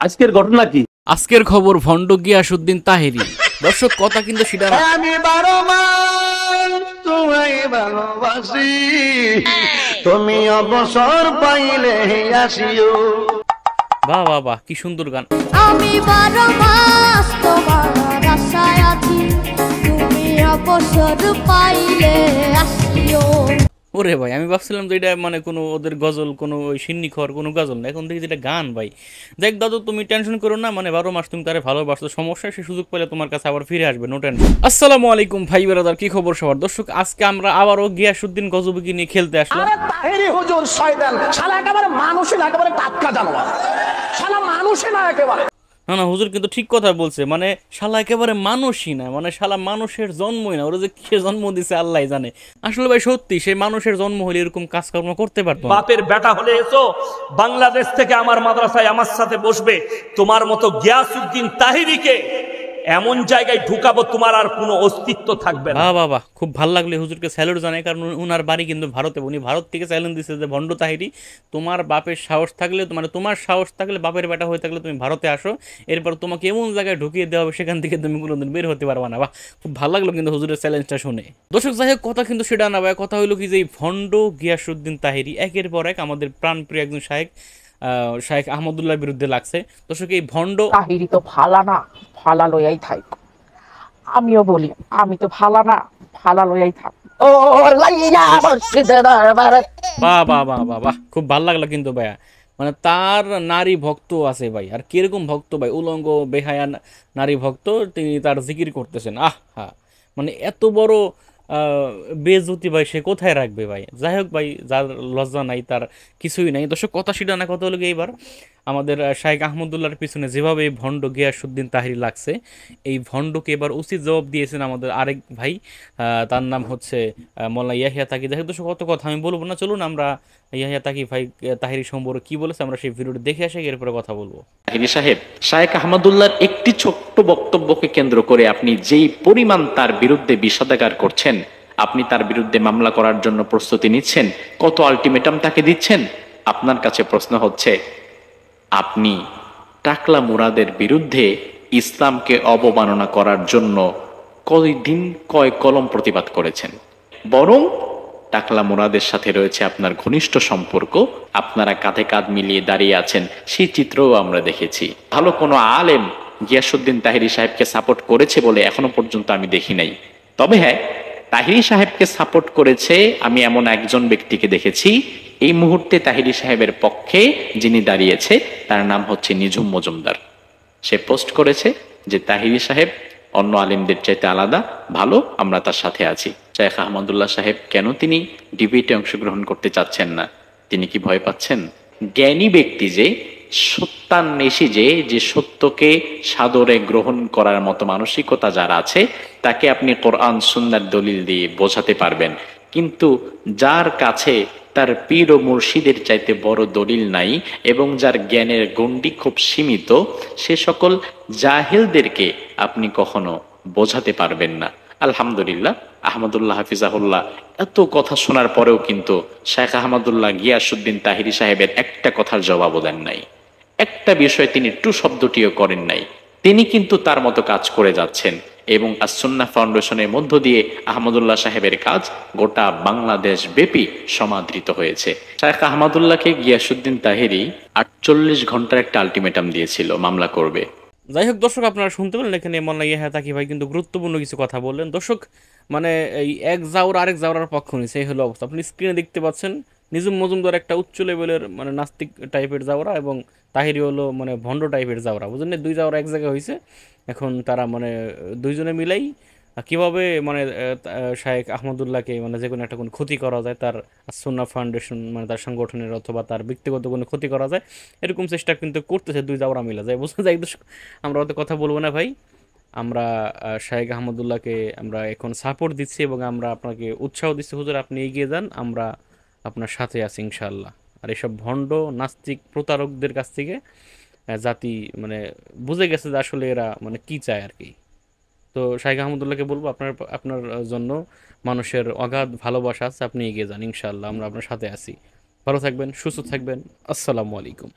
আজকের ঘটনা কি? আজকের খবর ভণ্ড গিয়াসউদ্দিন তাহেরী। দর্শক কথা কিন্তু সেটা না। আমি 12 মাস তোমায় ভালোবাসি, তুমি অবসর পাইলে আসিও। বাহ বাহ বাহ, কি সুন্দর গান। আমি 12 মাস তোমার আশায় আছি, তুমি অবসর পাইলে আসিও। ওরে ভাই, আমি ভাবছিলাম যে এটা মানে কোনো ওদের গজল, কোনো ওই সিন্নি খাওয়ার কোনো গজল না, এখন দেখি যেটা গান ভাই। দেখ দাদু, তুমি টেনশন করো না, মানে 12 মাস তুমি তারে ভালোবাসো, সমস্যা সে সুযোগ পেলে তোমার কাছে আবার ফিরে আসবে, নো টেনশন। আসসালামু আলাইকুম ভাই বেরাদার, কি খবর সবার? দর্শক আজকে আমরা আবারও গিয়াসউদ্দিন গজবকে নিয়ে খেলতে আসলাম। আরে তাহেরী হুজুর শয়তান, শালা একেবারে মানুষই না, একেবারে টাটকা জানোয়ার, শালা মানুষই না একেবারে। না না, হুজুর কিন্তু ঠিক কথা বলছে, মানে শালা একেবারে মানুষই না, মানে শালা মানুষের জন্মই না, ওরা যে কে জন্ম দিছে আল্লাহ জানে। আসলে ভাই সত্যি, সেই মানুষের জন্ম হলে এরকম কাজকর্ম করতে পারতো না। বাপের বেটা হলে এসো বাংলাদেশ থেকে আমার মাদ্রাসায় আমার সাথে বসবে, তোমার মতো গিয়াসউদ্দিন তাহেরীকে এমন জায়গায় ঢুকাবো তোমার আর কোনো অস্তিত্ব থাকবে না। বাহ বাহ বাহ, খুব ভালো লাগলো, হুজুরকে স্যালুট জানাই, কারণ উনার বাড়ি কিন্তু ভারতে। উনি ভারত থেকে চ্যালেঞ্জ দিচ্ছে যে ভণ্ড তাহেরী, তোমার বাপের সাহস থাকলে, মানে তোমার সাহস থাকলে, বাপের বেটা হয়ে থাকলে তুমি ভারতে আসো, এরপর তোমাকে এমন জায়গায় ঢুকিয়ে দেওয়া হবে সেখান থেকে তুমি কোনোদিন বের হতে পারবা না। বাহ, খুব ভালো লাগলো কিন্তু হুজুরের চ্যালেঞ্জটা শুনে। দর্শক যাই হোক, কথা কিন্তু সেটা না ভাই, কথা হলো কি যে এই ভণ্ড গিয়াসউদ্দিন তাহেরী একের পর এক আমাদের প্রাণপ্রিয় একজন শায়েখ আহমদুল্লাহর বিরুদ্ধে লাগছে। দর্শক এই ভণ্ড তাহেরী তো ভালা না, ভালা লইয়াই থাক। আমিও বলি আমি তো ভালা না, ভালা লইয়াই থাক। ও লাইয়া মসজিদে দরবারে। বাহ বাহ বাহ বাহ বাহ, খুব ভালো লাগলো কিন্তু ভাইয়া, মানে তার নারী ভক্ত আছে ভাই, আর কিরকম ভক্ত ভাই, উলঙ্গ বেহায়া নারী ভক্ত, তিনি তার জিকির করতেছেন। আহ হ্যাঁ, মানে এত বড় বেজতি ভাই, সে কোথায় রাখবে ভাই? যাই হোক ভাই, যার লজ্জা নাই তার কিছুই নাই। দর্শক কথা সেটা না, কথা হলো এইবার আমাদের শায়েখ আহমদুল্লাহর পিছনে যেভাবে এই ভণ্ড গিয়াসউদ্দিন তাহেরী লাগছে, এই ভণ্ডকে এবার উচিত জবাব দিয়েছেন আমাদের আরেক ভাই, তার নাম হচ্ছে মোল্লা ইয়াহিয়া তাকি। যাই হোক দর্শক, কত কথা আমি বলবো না, চলুন আমরা ইয়াহিয়া তাকি ভাই তাহেরী সম্পর্কে কি বলেছে আমরা সেই ভিডিওটি দেখে আসি, এরপরে কথা বলবো। তাহেরী সাহেব, শায়েখ আহমদুল্লাহর একটি ছোট্ট বক্তব্যকে কেন্দ্র করে আপনি যেই পরিমাণ তার বিরুদ্ধে বিষোদ্গার করছেন, আপনি তার বিরুদ্ধে মামলা করার জন্য প্রস্তুতি নিচ্ছেন, কত আলটিমেটাম তাকে দিচ্ছেন, আপনার কাছে প্রশ্ন হচ্ছে, আপনি টাকলা মুরাদের বিরুদ্ধে ইসলামকে অবমাননা করার জন্য কয় কলম প্রতিবাদ করেছেন? বরং টাকলা মুরাদের সাথে রয়েছে আপনার ঘনিষ্ঠ সম্পর্ক, আপনারা কাঁধে কাঁধ মিলিয়ে দাঁড়িয়ে আছেন, সেই চিত্রও আমরা দেখেছি। ভালো কোনো আলেম গিয়াসউদ্দিন তাহেরী সাহেবকে সাপোর্ট করেছে বলে এখনো পর্যন্ত আমি দেখি নাই। তবে হ্যাঁ, তাহেরী সাহেবকে সাপোর্ট করেছে আমি এমন একজন ব্যক্তিকে দেখেছি এই মুহূর্তে তাহেরী সাহেবের পক্ষে, যিনি দাঁড়িয়েছে, তার নাম হচ্ছে নিঝুম মজুমদার। সে পোস্ট করেছে যে তাহেরী সাহেব অন্য আলেমদের চাইতে আলাদা, ভালো, আমরা তার সাথে আছি। শায়েখ আহমদুল্লাহ সাহেব কেন তিনি ডিবেটে অংশগ্রহণ করতে চাচ্ছেন না? তিনি কি ভয় পাচ্ছেন? জ্ঞানী ব্যক্তি যে, সত্যান্বেষী যে সত্যকে সাদরে গ্রহণ করার মতো মানসিকতা যার আছে, তাকে আপনি কোরআন সুন্নাহর দলিল দিয়ে বোঝাতে পারবেন। কিন্তু যার কাছে তার পীর ও মুর্শিদের চাইতে বড় দলিল নাই এবং যার জ্ঞানের গণ্ডি খুব সীমিত, সে সকল জাহেলদেরকে আপনি কখনো বোঝাতে পারবেন না। আলহামদুলিল্লাহ, আহমদুল্লাহ হাফিজাহুল্লাহ এত কথা শোনার পরেও কিন্তু শায়েখ আহমদুল্লাহ গিয়াসউদ্দিন তাহেরী সাহেবের একটা কথার জবাবও দেন নাই, একটা বিষয় তিনি টু শব্দটিও করেন নাই। তিনি কিন্তু তার মতো কাজ করে যাচ্ছেন এবং আস-সুন্নাহ ফাউন্ডেশনের মধ্য দিয়ে আহমদুল্লাহ সাহেবের কাজ গোটা বাংলাদেশ ব্যাপী সমাদৃত হয়েছে। শায়েখ আহমদুল্লাহকে গিয়াসউদ্দিন তাহেরী 48 ঘন্টার একটা আলটিমেটাম দিয়েছিল, মামলা করবে। যাই হোক দর্শক, আপনারা শুনতে পেলেন এখানে মোল্লা ইয়াহিয়া তাকি ভাই কিন্তু গুরুত্বপূর্ণ কিছু কথা বললেন। দর্শক মানে এই এক জাউর আরেক জাউরার পক্ষ নিয়েছে, এই হলো অবস্থা। আপনি স্ক্রিনে দেখতে পাচ্ছেন, নিঝুম মজুমদার একটা উচ্চ লেভেলের মানে নাস্তিক টাইপের জাউরা, এবং তাহেরী হলো মানে ভণ্ড টাইপের জাউরা, বুঝলেন? দুই জাউরা এক জায়গায় হয়েছে, এখন তারা মানে দুইজনে মিলাই কিভাবে মানে শায়েখ আহমদুল্লাহকে মানে যে কোনো একটা কোনো ক্ষতি করা যায়, তার সুন্নাহ ফাউন্ডেশন মানে তার সংগঠনের অথবা তার ব্যক্তিগত কোনো ক্ষতি করা যায়, এরকম চেষ্টা কিন্তু করতেছে দুই জাউরা মিলা যায়, বোঝা যায়। আমরা অত কথা বলবো না ভাই, আমরা শায়েখ আহমদুল্লাহকে আমরা এখন সাপোর্ট দিচ্ছি এবং আমরা আপনাকে উৎসাহ দিচ্ছি, হুজুর আপনি এগিয়ে যান, আমরা আপনার সাথে আছি ইনশাআল্লাহ। আর এসব ভণ্ড নাস্তিক প্রতারকদের কাছ থেকে জাতি মানে বুঝে গেছে যে আসলে এরা মানে কি চায় আর কি। তো শায়েখ আহমদুল্লাহকে বলবো, আপনার জন্য মানুষের অগাধ ভালোবাসা আছে, আপনি এগিয়ে যান ইনশাআল্লাহ, আমরা আপনার সাথে আছি। ভালো থাকবেন, সুস্থ থাকবেন, আসসালামু আলাইকুম।